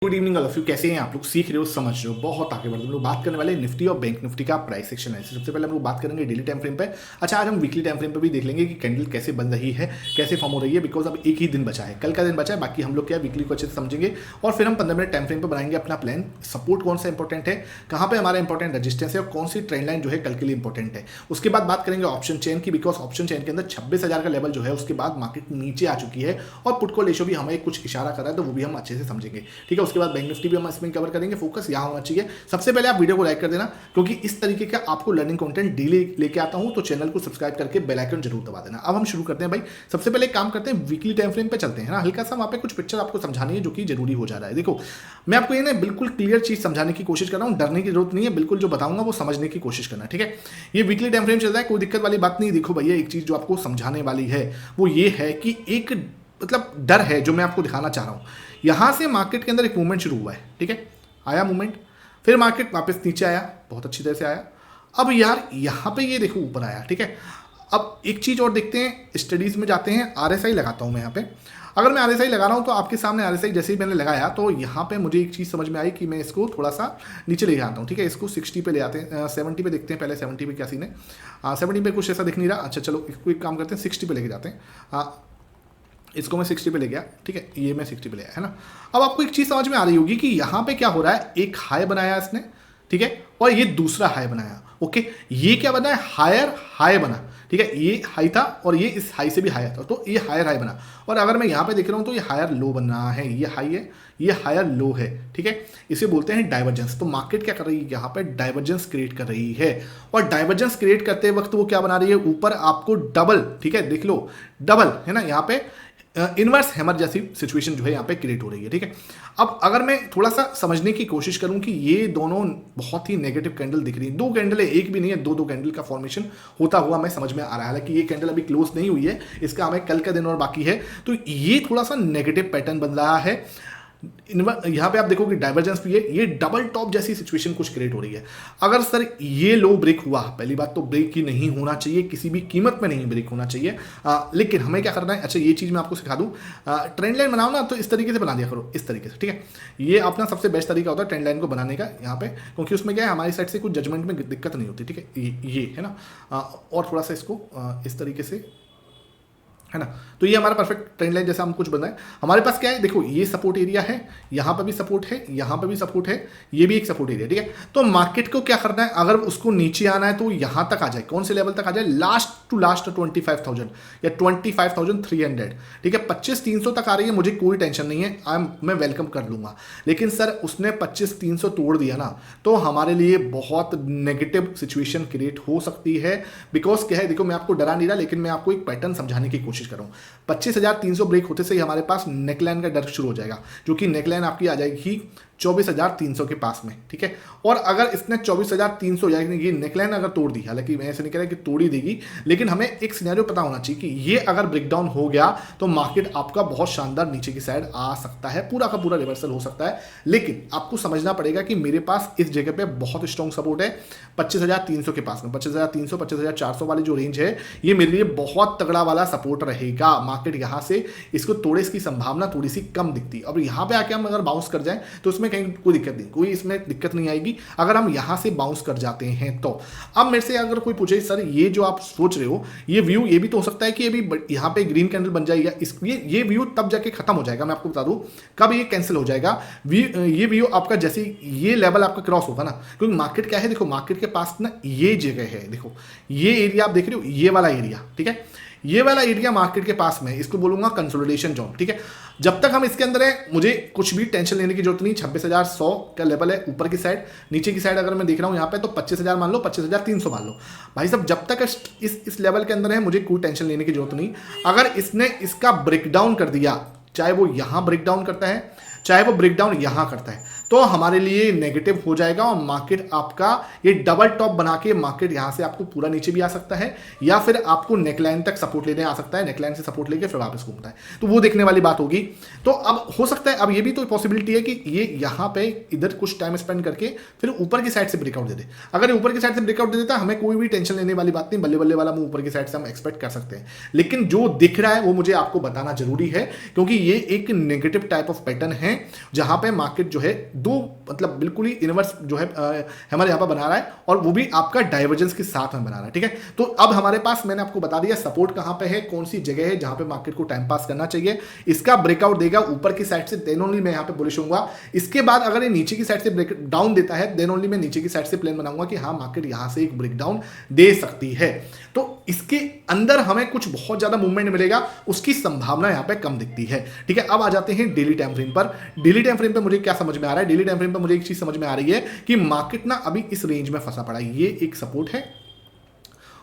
Good evening all of you. कैसे हैं आप लोग? सीख रहे हो, समझ रहे हो, बहुत आगे बढ़ रहे हो। हम लोग बात करने वाले निफ्टी और बैंक निफ्टी का प्राइस सेक्शन एनालिसिस। सबसे पहले हम लोग बात करेंगे डेली टाइम फ्रेम पे। अच्छा, आज हम वीकली टाइम फ्रेम पे भी देख लेंगे कि कैंडल कैसे बन रही है, कैसे फॉर्म हो रही है, बिकॉज अब एक ही दिन बचा है, कल का दिन बचा है। बाकी हम लोग क्या वीकली को अच्छे से समझेंगे और फिर हम 15 मिनट टाइम फ्रेम पर बनाएंगे अपना प्लान। सपोर्ट कौन सा इंपॉर्टेंट है, कहाँ पे हमारा इंपॉर्टेंट रजिस्टेंस है और कौन सी ट्रेंड लाइन जो है कल के लिए इंपॉर्टेंट है। उसके बाद बात करेंगे ऑप्शन चेन की, बिकॉज ऑप्शन चेन के अंदर 26,000 का लेवल जो है उसके बाद मार्केट नीचे आ चुकी है और पुट कॉल रेशियो भी हमें कुछ इशारा कर रहा है, तो वो भी हम अच्छे से समझेंगे। ठीक है, उसके बाद बैंक निफ्टी भी हम इसमें कवर करेंगे। फोकस यहाँ होना चाहिए। सबसे पहले आप वीडियो को लाइक कर देना, क्योंकि इस तरीके का आपको लर्निंग कंटेंट डेली लेके आता हूं, तो चैनल को सब्सक्राइब करके बेल आइकन जरूर दबा देना। अब हम शुरू करते हैं भाई। सबसे पहले काम करते हैं, वीकली टाइम फ्रेम पे चलते हैं ना। हल्का सा वहां पे कुछ पिक्चर आपको समझानी है जो कि जरूरी हो जा रहा है। देखो, मैं आपको ये ना बिल्कुल क्लियर चीज समझाने की कोशिश कर रहा हूं, डरने की जरूरत नहीं है। बिल्कुल जो बताऊंगा वो समझने की कोशिश करना, ठीक है। ये वीकली टाइम फ्रेम चल रहा है, कोई दिक्कत वाली बात नहीं। देखो भैया, एक चीज जो आपको समझाने वाली है वो ये है कि एक मतलब डर है जो मैं आपको दिखाना चाह रहा हूं। यहां से मार्केट के अंदर एक मूवमेंट शुरू हुआ है, ठीक है, आया मूवमेंट, फिर मार्केट वापस नीचे आया, बहुत अच्छी तरह से आया। अब यार यहाँ पे ये देखो ऊपर आया, ठीक है। अब एक चीज़ और देखते हैं, स्टडीज़ में जाते हैं। आरएसआई लगाता हूँ मैं यहाँ पे। अगर मैं आरएसआई लगा रहा हूँ तो आपके सामने आरएसआई जैसे ही मैंने लगाया तो यहाँ पे मुझे एक चीज़ समझ में आई कि मैं इसको थोड़ा सा नीचे ले आता हूँ, ठीक है। इसको 60 पे ले आते हैं, 70 पे देखते हैं पहले। 70 पे क्या सीन है? 70 पे कुछ ऐसा दिख नहीं रहा। अच्छा चलो, इसको एक काम करते हैं, 60 पे लेके जाते हैं। इसको मैं 60 पे ले गया, ठीक है, ये मैं 60 पे ले आया, है ना। अब आपको एक चीज़ समझ में आ रही होगी कि यहाँ पे क्या हो रहा है। एक हाई बनाया इसने, ठीक है, और ये दूसरा हाई बनाया। ओके, ये क्या बना है? हायर हाई बना, ठीक है। ये हाई था और ये इस हाई से भी हाई था, तो ये हायर हाई बना। और अगर मैं यहाँ पे देख रहा हूँ तो ये हायर लो बन रहा है। ये हाई है, ये हायर लो है, ठीक है। इसे बोलते हैं डाइवर्जेंस। तो मार्केट क्या कर रही है? यहाँ पे डाइवर्जेंस क्रिएट कर रही है। और डाइवर्जेंस क्रिएट करते वक्त वो क्या बना रही है? ऊपर आपको डबल, ठीक है, देख लो, डबल है ना। यहाँ पे इनवर्स हैमर जैसी सिचुएशन जो है यहाँ पे क्रिएट हो रही है, ठीक है। अब अगर मैं थोड़ा सा समझने की कोशिश करूं कि ये दोनों बहुत ही नेगेटिव कैंडल दिख रही है। दो कैंडल है, एक भी नहीं है, दो कैंडल का फॉर्मेशन होता हुआ मैं समझ में आ रहा है कि ये कैंडल अभी क्लोज नहीं हुई है, इसका हमें कल का दिन और बाकी है। तो ये थोड़ा सा नेगेटिव पैटर्न बन रहा है। यहाँ पे आप देखोगे डाइवर्जेंस भी है, ये डबल टॉप जैसी सिचुएशन कुछ क्रिएट हो रही है। अगर सर ये लो ब्रेक हुआ, पहली बात तो ब्रेक ही नहीं होना चाहिए, किसी भी कीमत में नहीं ब्रेक होना चाहिए। लेकिन हमें क्या करना है? अच्छा, ये चीज़ मैं आपको सिखा दूं। ट्रेंड लाइन बनाओ ना तो इस तरीके से बना दिया करो, इस तरीके से, ठीक है। ये अपना सबसे बेस्ट तरीका होता है ट्रेंड लाइन को बनाने का यहाँ पे, क्योंकि उसमें क्या है, हमारी साइड से कुछ जजमेंट में दिक्कत नहीं होती, ठीक है। ये है ना। और थोड़ा सा इसको इस तरीके से, है ना। तो ये हमारा परफेक्ट ट्रेंड लाइन जैसा हम कुछ बनाए। हमारे पास क्या है, देखो, ये सपोर्ट एरिया है, यहाँ पर भी सपोर्ट है, यहाँ पर भी सपोर्ट है, ये भी एक सपोर्ट एरिया, ठीक है। तो मार्केट को क्या करना है? अगर उसको नीचे आना है तो यहाँ तक आ जाए। कौन से लेवल तक आ जाए? लास्ट टू लास्ट 25,000 या 25,300, ठीक है। 25,300 तक आ रही है, मुझे कोई टेंशन नहीं है, मैं वेलकम कर लूंगा। लेकिन सर उसने 25,300 तोड़ दिया ना, तो हमारे लिए बहुत नेगेटिव सिचुएशन क्रिएट हो सकती है। बिकॉज क्या है, देखो, मैं आपको डरा नहीं रहा, लेकिन मैं आपको एक पैटर्न समझाने की कोशिश कर रहा हूँ। 25,300 ब्रेक होते से ही हमारे पास नेकलाइन का डर शुरू हो जाएगा, जो कि नेकलाइन आपकी आ जाएगी 24,300 के पास में, ठीक है। और अगर इसने 24,300 यानी ये नेकलाइन अगर तोड़ दी, हालांकि मैं ऐसे नहीं कह रहा कि तोड़ ही देगी, लेकिन हमें एक सिनेरियो पता होना चाहिए कि ये अगर ब्रेकडाउन हो गया तो मार्केट आपका बहुत शानदार नीचे की साइड आ सकता है, पूरा का पूरा रिवर्सल हो सकता है। लेकिन आपको समझना पड़ेगा कि मेरे पास इस जगह पे बहुत स्ट्रॉन्ग सपोर्ट है 25,300 के पास में। 25,300 25,400 वाली जो रेंज है, ये मेरे लिए बहुत तगड़ा वाला सपोर्ट रहेगा। मार्केट यहाँ से इसको तोड़े, इसकी संभावना थोड़ी सी कम दिखती है। अब यहाँ पे आके हम अगर बाउंस कर जाए तो उसमें कहीं कोई दिक्कत नहीं, कोई इसमें दिक्कत नहीं आएगी अगर हम यहां से बाउंस कर जाते हैं तो। अब मेरे से अगर कोई पूछे, सर ये जो आप सोच रहे हो, ये व्यू ये भी तो हो सकता है कि अभी यहां पे ग्रीन कैंडल बन जाएगा, ये व्यू तब जाके खत्म हो जाएगा। मैं आपको बता दूं कब ये कैंसिल हो जाएगा। ये व्यू आपका जैसे ये लेवल आपका क्रॉस होगा ना, क्योंकि मार्केट क्या है, देखो, मार्केट के पास ना ये जगह है, देखो ये एरिया आप देख रहे हो, ये वाला एरिया, ठीक है। ये वाला एरिया मार्केट के पास में, इसको बोलूंगा कंसोलिडेशन जोन, ठीक है। जब तक हम इसके अंदर है, मुझे कुछ भी टेंशन लेने की जरूरत नहीं। 26,100 का लेवल है ऊपर की साइड। नीचे की साइड अगर मैं देख रहा हूं यहाँ पे तो 25,000 मान लो, 25,300 मान लो। भाई साहब, जब तक इस लेवल के अंदर है, मुझे कोई टेंशन लेने की जरूरत नहीं। अगर इसने इसका ब्रेकडाउन कर दिया, चाहे वो यहां ब्रेकडाउन करता है, चाहे वो ब्रेकडाउन यहां करता है, तो हमारे लिए नेगेटिव हो जाएगा और मार्केट आपका ये डबल टॉप बना के मार्केट यहां से आपको पूरा नीचे भी आ सकता है या फिर आपको नेकलाइन तक सपोर्ट लेने आ सकता है, नेकलाइन से सपोर्ट लेके फिर वापस घूमता है, तो वो देखने वाली बात होगी। तो अब हो सकता है, अब ये भी तो पॉसिबिलिटी है कि ये यहां पे इधर कुछ टाइम स्पेंड करके फिर ऊपर की साइड से ब्रेकआउट दे दे। अगर ये ऊपर की साइड से ब्रेकआउट दे देता है, हमें कोई भी टेंशन लेने वाली बात नहीं, बल्ले बल्ले वाला मूव ऊपर की साइड से हम एक्सपेक्ट कर सकते हैं। लेकिन जो दिख रहा है वो मुझे आपको बताना जरूरी है, क्योंकि ये एक नेगेटिव टाइप ऑफ पैटर्न है जहां पे मार्केट जो है दो मतलब बिल्कुल ही इनवर्स जो है हमारे यहां पर बना रहा है और वो भी आपका डाइवर्जेंस के साथ में बना रहा है। ठीक है, तो अब हमारे पास मैंने आपको बता दिया सपोर्ट कहां पे है, कौन सी जगह है जहां पे मार्केट को टाइम पास करना चाहिए। इसका ब्रेकआउट देगा ऊपर की साइड से, देन ओनली मैं यहां पे बुलिश होऊंगा। इसके बाद अगर ये नीचे की साइड से ब्रेक डाउन देता है, देन ओनली मैं नीचे की साइड से प्लान बनाऊंगा कि हाँ मार्केट यहां से एक ब्रेकडाउन दे सकती है। तो इसके अंदर हमें कुछ बहुत ज्यादा मूवमेंट मिलेगा, उसकी संभावना यहां पे कम दिखती है। ठीक है, अब आ जाते हैं डेली टाइम फ्रेम पर। डेली टाइम फ्रेम पे मुझे क्या समझ में आ रहा है, डेली टाइम फ्रेम पे मुझे एक चीज समझ में आ रही है कि मार्केट ना अभी इस रेंज में फंसा पड़ा है। ये एक सपोर्ट है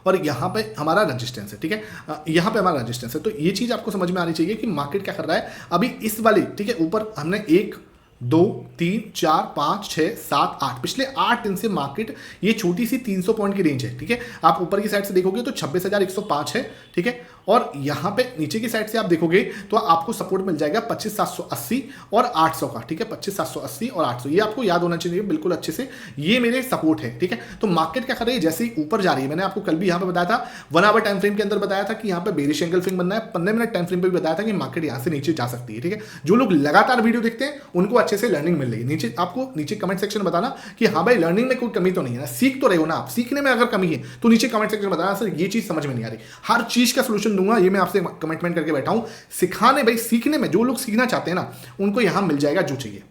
और यहां पे हमारा रेजिस्टेंस है। ठीक है, यहां पे हमारा रेजिस्टेंस है, तो ये चीज आपको समझ में आनी चाहिए कि मार्केट क्या कर रहा है अभी इस वाले। ठीक है, ऊपर हमने 1 2 3 4 5 6 7 8 पिछले 8 दिन से मार्केट ये छोटी सी 300 पॉइंट की रेंज है। ठीक है, आप ऊपर की साइड से देखोगे तो 26,105 है। ठीक है, और यहां पे नीचे की साइड से आप देखोगे तो आपको सपोर्ट मिल जाएगा 25,780 और 800 का। ठीक है, 25,780 और 800, ये आपको याद होना चाहिए बिल्कुल अच्छे से, ये मेरे सपोर्ट है। ठीक है, तो मार्केट क्या कर रही है, जैसे ही ऊपर जा रही है, मैंने आपको कल भी यहां पे बताया था, 1 आवर टाइम फ्रेम के अंदर बताया था कि यहां पे बेरिश एंगल फिंग बनना है, 15 मिनट टाइम फ्रेम पे भी बताया था कि मार्केट यहां से नीचे जा सकती है। ठीक है, जो लोग लगातार वीडियो देखते हैं उनको अच्छे से लर्निंग मिल रही है। नीचे आपको नीचे कमेंट सेक्शन बताना कि हाँ भाई लर्निंग में कोई कमी तो नहीं है ना, सीख तो रहे हो ना आप, सीखने में अगर कमी है तो नीचे कमेंट सेक्शन बताना सर ये चीज समझ में नहीं आ रही। हर चीज का सलूशन दूंगा, ये मैं आपसे कमिटमेंट करके बैठा हूं। सिखाने भाई सीखने में जो लोग सीखना चाहते हैं ना उनको यहां मिल जाएगा जो चाहिए।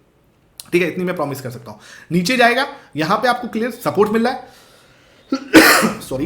ठीक है, इतनी मैं प्रॉमिस कर सकता हूं। नीचे जाएगा, यहां पे आपको क्लियर सपोर्ट मिल रहा है सॉरी,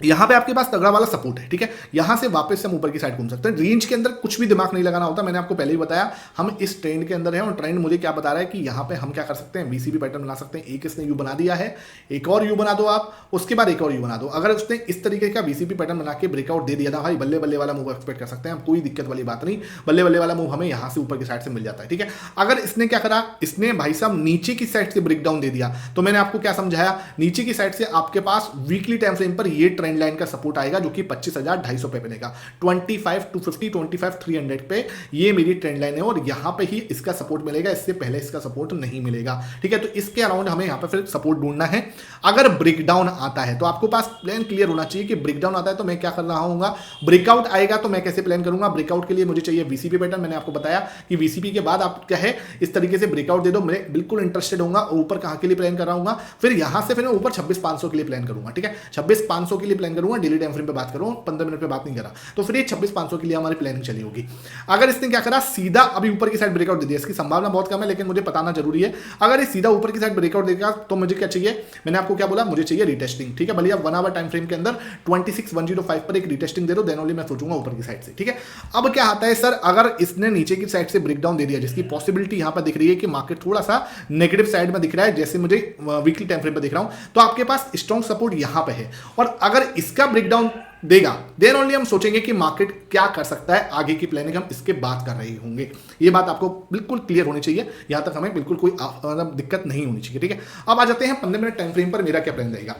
यहां पे आपके पास तगड़ा वाला सपोर्ट है। ठीक है, यहां से वापस से हम ऊपर की साइड घूम सकते हैं। रेंज के अंदर कुछ भी दिमाग नहीं लगाना होता, मैंने आपको पहले ही बताया हम इस ट्रेंड के अंदर है और ट्रेंड मुझे क्या बता रहा है कि यहां पे हम क्या कर सकते हैं, बीसीबी पैटर्न बना सकते हैं। एक इसने यू बना दिया है, एक और यू बना दो आप, उसके बाद एक और यू बना दो। अगर उसने इस तरीके का बीसीबी पैटर्न बना के ब्रेकआउट दे दिया था भाई, बल्ले बल्ले वाला मूव एक्सपेक्ट कर सकते हैं, कोई दिक्कत वाली बात नहीं। बल्ले बल्ले वाला मूव हमें यहां से ऊपर की साइड से मिल जाता है। ठीक है, अगर इसने क्या करा, इसने भाई साहब नीचे की साइड से ब्रेकडाउन दे दिया, तो मैंने आपको क्या समझाया, नीचे की साइड से आपके पास वीकली टाइम फ्रेम पर ये ट्रेंड लाइन का सपोर्ट आएगा जो कि 25,250 पे मिलेगा, 25,250 25,300 पे ये मेरी ट्रेंड लाइन है और यहां पे ही इसका सपोर्ट मिलेगा, इससे पहले इसका सपोर्ट नहीं मिलेगा। ठीक है, तो इसके अराउंड हमें यहां पे फिर सपोर्ट ढूंढना है। अगर ब्रेकडाउन आता है तो आपको पास प्लान क्लियर होना चाहिए कि ब्रेकडाउन आता है तो मैं क्या कर रहा हूंगा, ब्रेकआउट आएगा तो मैं कैसे प्लान करूंगा। ब्रेकआउट के लिए मुझे चाहिए वीसीपी पैटर्न, मैंने आपको बताया कि वीसीपी के बाद आप क्या है इस तरीके से ब्रेकआउट दे दो, मैं बिल्कुल इंटरेस्टेड होऊंगा। ऊपर कहां के लिए प्लान कर रहा हूं, फिर यहां से फिर मैं ऊपर 26,500 के लिए प्लान करूंगा। ठीक है, 26,500 के लिए प्लान करूंगा, डेली टाइम फ्रेम पे बात करूं, 15 मिनट पे बात नहीं करा, तो फिर ये 26,500 के लिए हमारी प्लानिंग चली होगी। अगर इसने क्या करा, सीधा अभी ऊपर की साइड ब्रेकआउट दे दिया, इसकी संभावना बहुत कम है लेकिन मुझे बताना जरूरी है। अगर ये सीधा ऊपर की साइड ब्रेकआउट देगा तो मुझे क्या चाहिए, मैंने आपको क्या बोला, मुझे चाहिए रिटेस्टिंग। ठीक है, भले आप 1 आवर टाइम फ्रेम के अंदर 26,105 पर एक रिटेस्टिंग दे दो, देन ओनली मैं सोचूंगा ऊपर की साइड से। ठीक है, अब क्या आता है सर, अगर इसने नीचे की साइड से ब्रेकडाउन दे दिया, जिसकी पॉसिबिलिटी यहां पर दिख रही है कि मार्केट थोड़ा सा नेगेटिव साइड में दिख रहा है, जैसे मुझे वीकली टाइम फ्रेम पर दिख रहा हूं, तो आपके पास स्ट्रॉन्ग सपोर्ट यहां पे है। और अगर इसका ब्रेकडाउन देगा देन ओनली हम सोचेंगे कि मार्केट क्या कर सकता है, आगे की प्लानिंग हम इसके बात कर रहे होंगे। ये बात आपको बिल्कुल क्लियर होनी चाहिए, यहां तक हमें बिल्कुल कोई दिक्कत नहीं होनी चाहिए। ठीक है, अब आ जाते हैं 15 मिनट टाइम फ्रेम पर मेरा क्या प्लान रहेगा।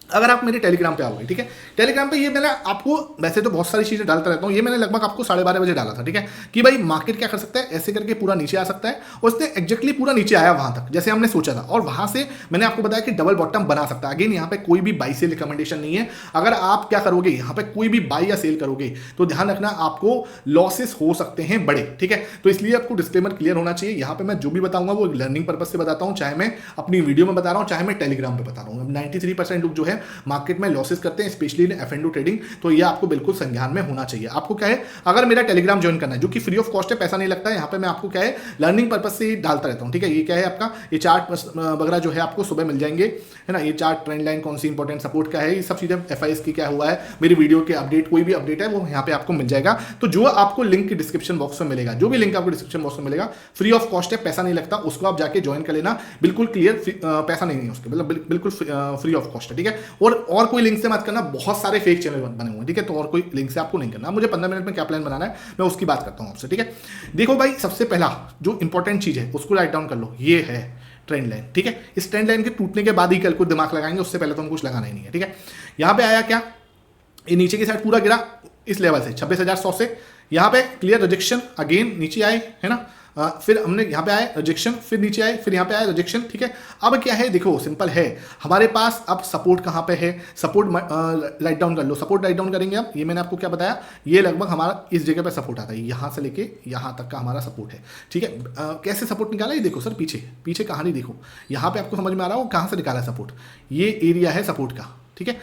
अगर आप मेरे टेलीग्राम पे आओगे, ठीक है, टेलीग्राम पे ये मैंने आपको, वैसे तो बहुत सारी चीजें डालता रहता हूँ, ये मैंने लगभग आपको 12:30 बजे डाला था। ठीक है, कि भाई मार्केट क्या कर सकता है, ऐसे करके पूरा नीचे आ सकता है, और उसने एग्जैक्टली पूरा नीचे आया वहां तक जैसे हमने सोचा था, और वहां से मैंने आपको बताया कि डबल बॉटम बना सकता है। अगेन यहाँ पे कोई भी बाई सेल रिकमेंडेशन नहीं है। अगर आप क्या करोगे, यहाँ पे कोई भी बाई या सेल करोगे तो ध्यान रखना आपको लॉसेस हो सकते हैं बड़े। ठीक है, तो इसलिए आपको डिस्क्लेमर क्लियर होना चाहिए। यहाँ पे मैं जो भी बताऊंगा वो लर्निंग पर्पज से बताता हूँ, चाहे मैं अपनी वीडियो में बता रहा हूँ, चाहे मैं टेलीग्राम पे बता रहा हूँ। 93% लोग जो है मार्केट में लॉसेस करते हैं, स्पेशली इन एफ&ओ ट्रेडिंग, तो ये आपको बिल्कुल संज्ञान में होना चाहिए। आपको क्या है, अगर मेरा टेलीग्राम ज्वाइन करना है जो कि फ्री ऑफ कॉस्ट है, पैसा नहीं लगता है, यहाँ पे मैं आपको क्या है लर्निंग पर्पज से डालता रहता हूँ। ठीक है, ये क्या है आपका, ये चार्ट वगैरह जो है आपको सुबह मिल जाएंगे, है ना, ये चार्ट, ट्रेंड लाइन, कौन सी इंपॉर्टेंट सपोर्ट का है, ये सब चीजें, एफआईएस की क्या हुआ है, मेरी वीडियो के अपडेट, कोई भी अपडेट है वो यहाँ पे आपको मिल जाएगा। तो जो आपको लिंक डिस्क्रिप्शन बॉक्स में मिलेगा, जो भी लिंक आपको डिस्क्रिप्शन बॉक्स में मिलेगा, फ्री ऑफ कॉस्ट है, पैसा नहीं लगता, उसको आप जाके ज्वाइन कर लेना, बिल्कुल क्लियर, पैसा नहीं है उसके, मतलब बिल्कुल फ्री ऑफ कॉस्ट है। ठीक है, और कोई लिंक से मत करना, बहुत सारे फेक चैनल बने हुए हैं, ठीक है, तो और कोई लिंक से आपको नहीं करना। मुझे 15 मिनट में क्या प्लान बनाना है मैं उसकी बात करता हूँ आपसे, ठीक है। देखो भाई, सबसे पहला जो इंपॉर्टेंट चीज है उसको राइट डाउन कर लो, ये है ट्रेंड लाइन, ठीक है। इस ट्रेंड लाइन के टूटने के बाद ही कल को दिमाग लगाएंगे, उससे पहले तो हम कुछ लगाना ही नहीं है, ठीक है। यहां पे आया क्या, ये नीचे की साइड पूरा गिरा इस लेवल से 26,100 से, यहां पे क्लियर रिजेक्शन, अगेन नीचे आए, है ना। फिर हमने यहाँ पे आए रिजेक्शन, फिर नीचे आए, फिर यहाँ पे आए रिजेक्शन, ठीक है। अब क्या है, देखो सिंपल है, हमारे पास अब सपोर्ट कहाँ पे है, सपोर्ट राइट डाउन कर लो, सपोर्ट राइट डाउन करेंगे। अब ये मैंने आपको क्या बताया, ये लगभग हमारा इस जगह पे सपोर्ट आता है, यहाँ से लेके यहाँ तक का हमारा सपोर्ट है, ठीक है। कैसे सपोर्ट निकाला, ये देखो सर, पीछे पीछे कहानी देखो, यहाँ पे आपको समझ में आ रहा है वो कहाँ से निकाला सपोर्ट, ये एरिया है सपोर्ट का, ठीक है,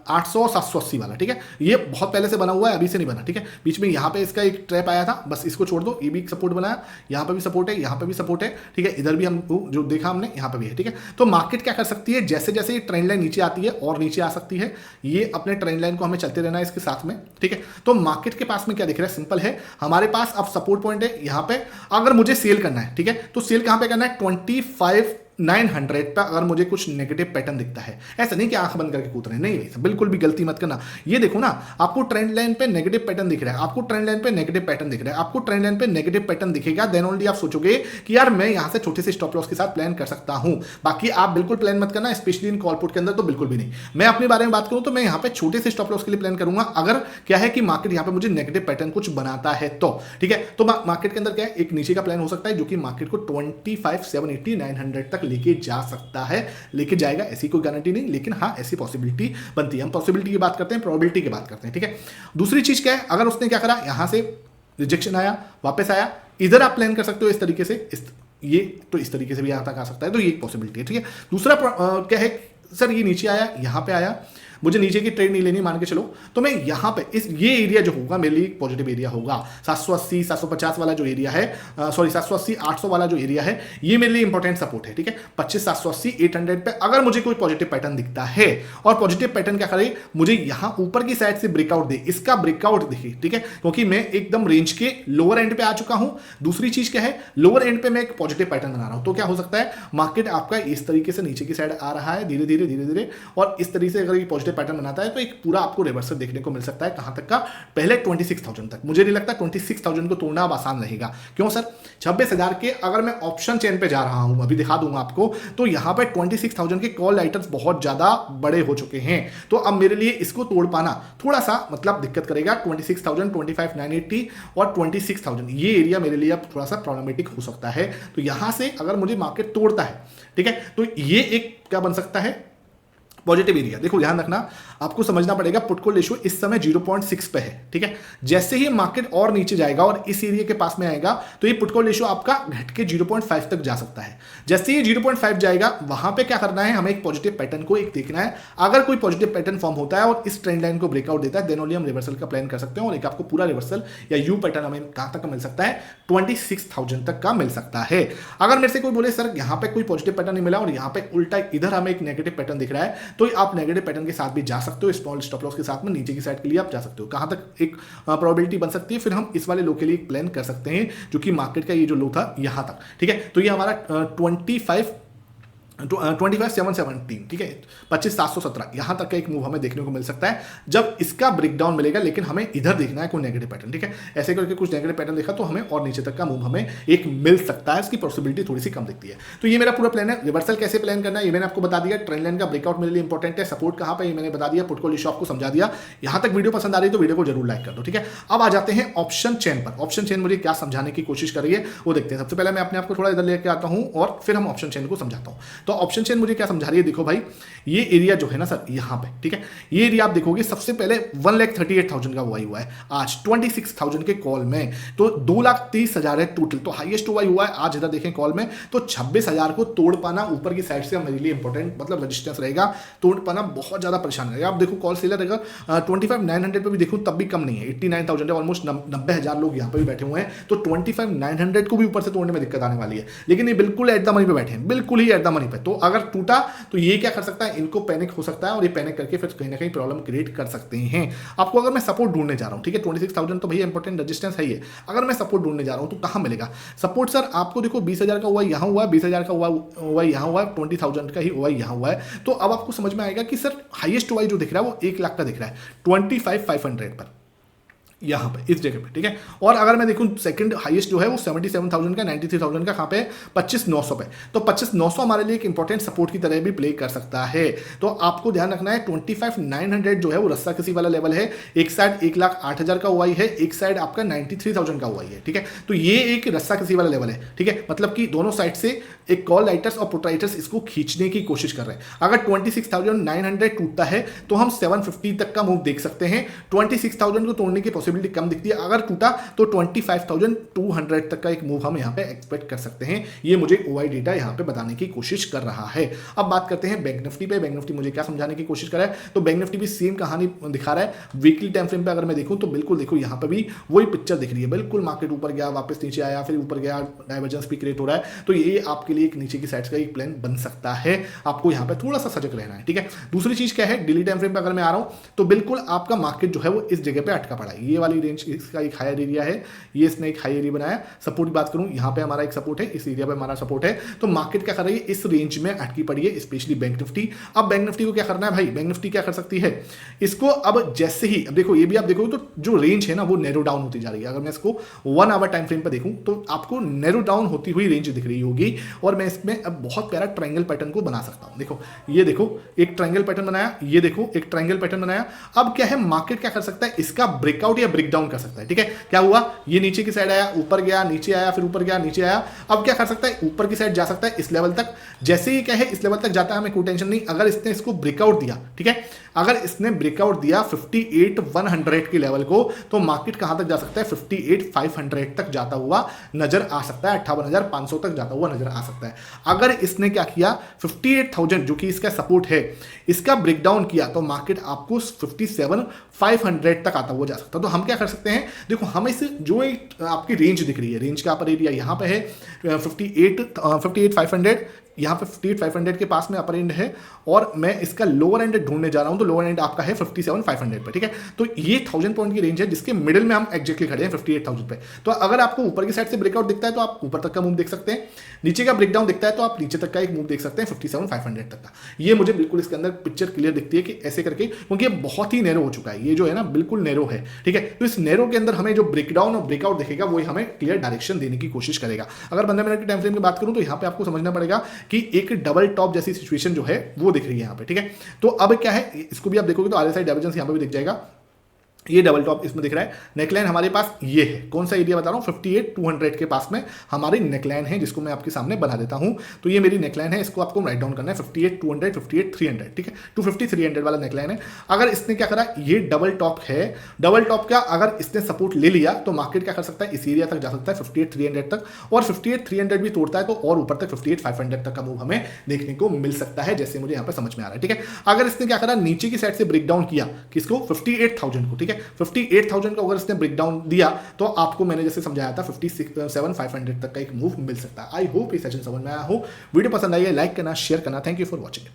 800 780 वाला, ठीक है। ये बहुत पहले से बना हुआ है, अभी से नहीं बना, ठीक है। बीच में यहाँ पे इसका एक ट्रैप आया था, बस इसको छोड़ दो, ये भी सपोर्ट बनाया, यहाँ पे भी सपोर्ट है, यहाँ पे भी सपोर्ट है, ठीक है। इधर भी हम जो देखा हमने, यहाँ पे भी है, ठीक है। तो मार्केट क्या कर सकती है, जैसे जैसे ये ट्रेंड लाइन नीचे आती है और नीचे आ सकती है, ये अपने ट्रेंड लाइन को हमें चलते रहना है इसके साथ में, ठीक है। तो मार्केट के पास में क्या दिख रहा है, सिंपल है, हमारे पास अब सपोर्ट पॉइंट है यहाँ पे। अगर मुझे सेल करना है, ठीक है, तो सेल कहाँ पे करना है, 25,900 पे। अगर मुझे कुछ नेगेटिव पैटर्न दिखता है, ऐसा नहीं कि आंख बंद करके कूद रहे हैं, नहीं, बिल्कुल भी गलती मत करना। ये देखो ना, आपको ट्रेंड लाइन पे नेगेटिव पैटर्न दिख रहा है, आपको ट्रेंड लाइन पे नेगेटिव पैटर्न दिख रहा है, आपको ट्रेंड लाइन पे नेगेटिव पैटर्न दिखेगा, देन ओनली आप सोचोगे कि यार मैं यहां से छोटे से स्टॉप लॉस के साथ प्लान कर सकता हूं। बाकी आप बिल्कुल प्लान मत करना, स्पेशली इन कॉल पुट के अंदर तो बिल्कुल भी नहीं। मैं अपने बारे में बात करूं तो मैं यहां पे छोटे से स्टॉप लॉस के लिए प्लान करूंगा, अगर क्या है कि मार्केट यहां पे मुझे नेगेटिव पैटर्न कुछ बनाता है तो, ठीक है। तो मार्केट के अंदर क्या है, एक नीचे का प्लान हो सकता है जो कि मार्केट को 25,780 900 तक लेके जा सकता है, लेके जाएगा, ऐसी कोई गारंटी नहीं, लेकिन हाँ ऐसी पॉसिबिलिटी बनती है। हम पॉसिबिलिटी की बात करते हैं, प्रोबेबिलिटी की बात करते हैं, ठीक है। दूसरी चीज क्या है, अगर उसने क्या करा, यहां से रिजेक्शन आया, वापस आया, इधर आप प्लान कर सकते हो इस तरीके से, ये तो इस तरीके से भी यहां तक आ सकता है, तो ये एक पॉसिबिलिटी है, ठीक है। दूसरा क्या है, सर ये नीचे आया, यहां पे आया, मुझे नीचे की ट्रेड नहीं लेनी, मान के चलो, तो मैं यहां पे इस ये एरिया जो होगा मेरे लिए पॉजिटिव एरिया होगा। 780 750 वाला जो एरिया है, सॉरी 780 800 वाला जो एरिया है, ये मेरे लिए इंपॉर्टेंट सपोर्ट है, ठीक है। 25 780 800 पे अगर मुझे कोई पॉजिटिव पैटर्न दिखता है, और पॉजिटिव पैटर्न क्या करे, मुझे यहां ऊपर की साइड से ब्रेकआउट दे, इसका ब्रेकआउट दिखे, ठीक है, क्योंकि मैं एकदम रेंज के लोअर एंड पे आ चुका हूं। दूसरी चीज क्या है, लोअर एंड पे मैं एक पॉजिटिव पैटर्न बना रहा हूं, तो क्या हो सकता है, मार्केट आपका इस तरीके से नीचे की साइड आ रहा है धीरे धीरे धीरे धीरे, और इस तरीके से अगर ये पॉजिटिव पैटर्न बनाता है तो एक पूरा आपको रिवर्सल देखने को मिल सकता है, कहां तक का, पहले 26,000 तक। मुझे नहीं लगता 26,000 को तोड़ना अब आसान रहेगा। क्यों सर, 26,000 के अगर मैं ऑप्शन चेन पे जा रहा हूं, अभी दिखा दूंगा आपको, तो यहां पे 26,000 के कॉल आइटम्स बहुत ज्यादा बड़े हो चुके हैं, तो अब मेरे लिए इसको तोड़ पाना थोड़ा सा मतलब दिक्कत करेगा। 26,000 25,980 और 26,000 ये एरिया मेरे लिए अब थोड़ा सा प्रॉब्लमेटिक हो सकता है। तो यहां से अगर मुझे मार्केट तोड़ता है, ठीक है, तो ये एक क्या बन सकता है, पॉजिटिव एरिया। देखो ध्यान रखना, आपको समझना पड़ेगा, पुट कॉल रेशियो इस समय 0.6 पे है, ठीक है। जैसे ही मार्केट और नीचे जाएगा और इस एरिया के पास में आएगा, तो ये पुट कॉल रेशियो आपका घट के 0.5 तक जा सकता है। जैसे ही 0.5 जाएगा, वहां पे क्या करना है, हमें एक पॉजिटिव पैटर्न को एक देखना है। अगर कोई पॉजिटिव पैटर्न फॉर्म होता है और इस ट्रेंड लाइन को ब्रेकआउट देता है, देन ओनली हम रिवर्सल का प्लान कर सकते हैं, और एक आपको पूरा रिवर्सल या यू पैटर्न हमें कहां तक का मिल सकता है, 26,000 तक का मिल सकता है। अगर मेरे से कोई बोले सर यहां पे कोई पॉजिटिव पैटर्न नहीं मिला और यहां पे उल्टा इधर हमें एक नेगेटिव पैटर्न दिख रहा है, तो आप नेगेटिव पैटर्न के साथ भी जा सकते हो, स्मॉल स्टॉप लॉस के साथ में नीचे की साइड के लिए आप जा सकते हो। कहां तक एक प्रोबेबिलिटी बन सकती है, फिर हम इस वाले लो के लिए एक प्लान कर सकते हैं, जो कि मार्केट का ये जो लो था यहां तक, ठीक है। तो ये हमारा 25,717, ठीक है, 25,717 यहां तक का एक मूव हमें देखने को मिल सकता है जब इसका ब्रेकडाउन मिलेगा, लेकिन हमें इधर देखना है कोई नेगेटिव पैटर्न, ठीक है। ऐसे करके कुछ नेगेटिव पैटर्न देखा तो हमें और नीचे तक का मूव हमें एक मिल सकता है, इसकी पॉसिबिलिटी थोड़ी सी कम दिखती है। तो ये मेरा पूरा प्लान है। रिवर्सल कैसे प्लान करना है ये मैंने आपको बता दिया, ट्रेंड लाइन का ब्रेकआउट मेरे लिए इंपॉर्टेंट है, सपोर्ट कहां पे ये मैंने बता दिया, पुट कॉल रेशियो आपको समझा दिया। यहां तक वीडियो पसंद आ रही है तो वीडियो को जरूर लाइक कर दो, ठीक है। अब आ जाते हैं ऑप्शन चेन पर। ऑप्शन चेन मुझे क्या समझाने की कोशिश कर रही है वो देखते हैं। सबसे पहले मैं अपने आप को थोड़ा इधर लेकर आता हूं और फिर हम ऑप्शन चेन को समझाता हूं। तो ऑप्शन चेन मुझे क्या समझा रही है, देखो भाई, ये एरिया जो है ना सर यहां पे, ठीक है, ये एरिया आप देखोगे सबसे पहले 1,38,000 का हुआ है आज 26,000 के कॉल में, तो 2,30,000 है टोटल, तो हाईएस्ट हुआ है आज। इधर देखें कॉल में तो 26,000 को तोड़ पाना ऊपर की साइड से मेरे लिए इंपॉर्टेंट मतलब रेजिस्टेंस रहेगा, तोड़ पाना बहुत ज्यादा परेशान रहेगा। आप देखो कॉल सेलर अगर 25,900 पे भी देखूं तब भी कम नहीं है, 89,000 है, ऑलमोस्ट 90,000 लोग यहां पर भी बैठे हुए हैं, तो 25,900 को भी ऊपर से तोड़ने में दिक्कत आने वाली है। लेकिन ये बिल्कुल एट द मनी पे बैठे हैं, बिल्कुल ही एट द मनी पे। तो अगर टूटा तो ये क्या कर सकता है, इनको पैनिक हो सकता है और ये पैनिक करके फिर कहीं ना कहीं प्रॉब्लम क्रिएट कर सकते हैं। आपको अगर मैं सपोर्ट ढूंढने जा रहा हूँ, ठीक है, 26,000 तो भैया इंपॉर्टेंट रेजिस्टेंस है ही है। अगर मैं सपोर्ट ढूंढने जा रहा हूँ तो कहाँ मिलेगा सपोर्ट सर? आपको देखो 20,000 का हुआ यहाँ हुआ, 20,000 का हुआ यहाँ हुआ, 20,000 का ही हुआ यहाँ हुआ है। तो अब आपको समझ में आएगा कि सर हाईएस्ट वाई जो दिख रहा है वो 1 लाख का दिख रहा है 25,500 पर, यहाँ पे इस जगह पे, ठीक है। और अगर मैं देखूं सेकंड हाईएस्ट जो है वो 77,000 का, 93,000 का, कहाँ पे 25,900 पे। तो 25,900 हमारे लिए एक इंपॉर्टेंट सपोर्ट की तरह भी प्ले कर सकता है। तो आपको ध्यान रखना है 25,900 जो है वो रस्सा किसी वाला लेवल है। एक साइड 1,08,000 का हुआ है, एक साइड आपका 93,000 का हुआ है, ठीक है। तो ये एक रस्सा किसी वाला लेवल है, ठीक है। मतलब कि दोनों साइड से एक कॉल राइटर्स और पुट राइटर्स इसको खींचने की कोशिश कर रहे हैं। अगर 26,900 टूटता है तो हम 750 तक का मूव देख सकते हैं। 26,000 को तोड़ने की पॉसिबिलिटी कम दिखती है। अगर टूटा तो 25,200 तक का एक मूव हम यहां पे एक्सपेक्ट कर सकते हैं। ये मुझे ओआई डेटा यहां पे बताने की कोशिश कर रहा है। अब बात करते हैं बैंक निफ्टी पे। बैंक निफ्टी मुझे क्या समझाने की कोशिश कर रहा है, तो बैंक निफ्टी भी सेम कहानी दिखा रहा है। वीकली टाइम फ्रेम पे अगर मैं देखूं तो बिल्कुल देखो यहां पे भी वही पिक्चर दिख रही है। बिल्कुल मार्केट ऊपर गया, वापस नीचे आया, फिर ऊपर गया, डाइवर्जेंस भी क्रिएट हो रहा है। तो ये आपके लिए एक नीचे की साइड का एक प्लान बन सकता है। आपको यहां पे थोड़ा सा सजग रहना है, ठीक है। दूसरी चीज क्या है, डेली टाइम फ्रेम पे अगर मैं आ रहा हूं तो बिल्कुल आपका मार्केट जो है वो इस जगह पे अटका पड़ा है। ये वाली रेंज इसका एक हायर एरिया है, ये इसने एक हाई एरिया बनाया। सपोर्ट की बात करूं, यहां पे हमारा एक सपोर्ट है, इस एरिया पे हमारा सपोर्ट है। तो मार्केट क्या कर रही है, इस रेंज में अटकी पड़ी है, स्पेशली बैंक निफ्टी। अब बैंक निफ्टी को क्या करना है भाई, बैंक निफ्टी क्या कर सकती है, इसको अब जैसे ही, अब देखो ये भी आप देखो तो जो रेंज है ना वो नैरो डाउन होती जा रही है। अगर मैं इसको 1 आवर टाइम फ्रेम पर देखूं तो आपको नैरो डाउन होती हुई रेंज दिख रही होगी। और मैं इसमें अब बहुत प्यारा ट्रायंगल पैटर्न को बना सकता हूं। देखो ये देखो एक ट्रायंगल पैटर्न बनाया, ये देखो एक ट्रायंगल पैटर्न बनाया। अब क्या है, मार्केट क्या कर सकता है, इसका ब्रेकआउट या ब्रेकडाउन कर सकता है, ठीक है। क्या हुआ, ये नीचे की साइड आया, ऊपर गया, नीचे आया, फिर ऊपर गया, नीचे आया। अब क्या कर सकता है, ऊपर की साइड जा सकता है इस लेवल तक। जैसे ही क्या है इस लेवल तक जाता है हमें कोई टेंशन नहीं। अगर इसने इसको ब्रेकआउट दिया, ठीक है, अगर इसने ब्रेकआउट दिया 58,100 के लेवल को, तो मार्केट कहां तक जा सकता है, 58,500 तक जाता हुआ नजर आ सकता है, 58,500 तक जाता हुआ नजर आ सकता है। अगर इसने क्या किया, 58,000 जो कि इसका सपोर्ट है, इसका ब्रेकडाउन किया तो मार्केट आपको 57,500 तक आता हुआ जा सकता है। तो हम क्या कर सकते हैं, देखो हम इस जो एक आपकी रेंज दिख रही है, रेंज का अपर एरिया यहाँ पे है 58,500, यहाँ पे 58,500 के पास में अपर एंड है। और मैं इसका लोअर एंड ढूंढने जा रहा हूं तो लोअर एंड आपका है 57,500 पे, ठीक है। तो ये 1000 पॉइंट की रेंज है जिसके मिडिल में हम एग्जैक्टली खड़े हैं 58,000 पे। तो अगर आपको ऊपर की साइड से ब्रेकआउट दिखता है तो आप ऊपर तक का मूव देख सकते हैं, नीचे का ब्रेकडाउन दिखता है तो आप नीचे तक का एक मूव देख सकते हैं 57,500 तक का। ये मुझे बिल्कुल इसके अंदर पिक्चर क्लियर दिखती है कि ऐसे करके, क्योंकि ये बहुत ही नैरो हो चुका है, ये जो है ना बिल्कुल नैरो है, ठीक है। तो इस नैरो के अंदर हमें जो ब्रेकडाउन और ब्रेकआउट दिखेगा वही हमें क्लियर डायरेक्शन देने की कोशिश करेगा। अगर 15 मिनट की टाइम फ्रेम की बात करूं तो यहाँ पे आपको समझना पड़ेगा कि एक डबल टॉप जैसी सिचुएशन जो है वो दिख रही है यहाँ पे, ठीक है। तो अब क्या है, इसको भी आप देखोगे तो आरएसआई डाइवर्जेंस यहाँ पे भी दिख जाएगा। ये डबल टॉप इसमें दिख रहा है। नेकलाइन हमारे पास ये है, कौन सा एरिया बता रहा हूँ, 58,200 के पास में हमारी नेकलाइन है, जिसको मैं आपके सामने बना देता हूँ। तो ये मेरी नेकलाइन है, इसको आपको राइट डाउन करना है 58,200, 58,300, ठीक है, 250,300 वाला नेकलाइन है। अगर इसने क्या करा, ये डबल टॉप है, डबल टॉप का अगर इसने सपोर्ट ले लिया तो मार्केट क्या कर सकता है, इस एरिया तक जा सकता है 58,300 तक। और 58,300 भी तोड़ता है तो और ऊपर तक 58,500 तक का मूव हमें देखने को मिल सकता है, जैसे मुझे यहाँ पर समझ में आ रहा है, ठीक है। अगर इसने क्या करा, नीचे की साइड से ब्रेक डाउन किया किसको, 58,000 को, ठीक है। 58,000 का अगर इसने ब्रेकडाउन दिया तो आपको मैंने जैसे समझाया था 57,500 तक का एक मूव मिल सकता है। आई होप ये सेशन समझ में आया हो। वीडियो पसंद आई है, लाइक करना, शेयर करना। Thank you for watching.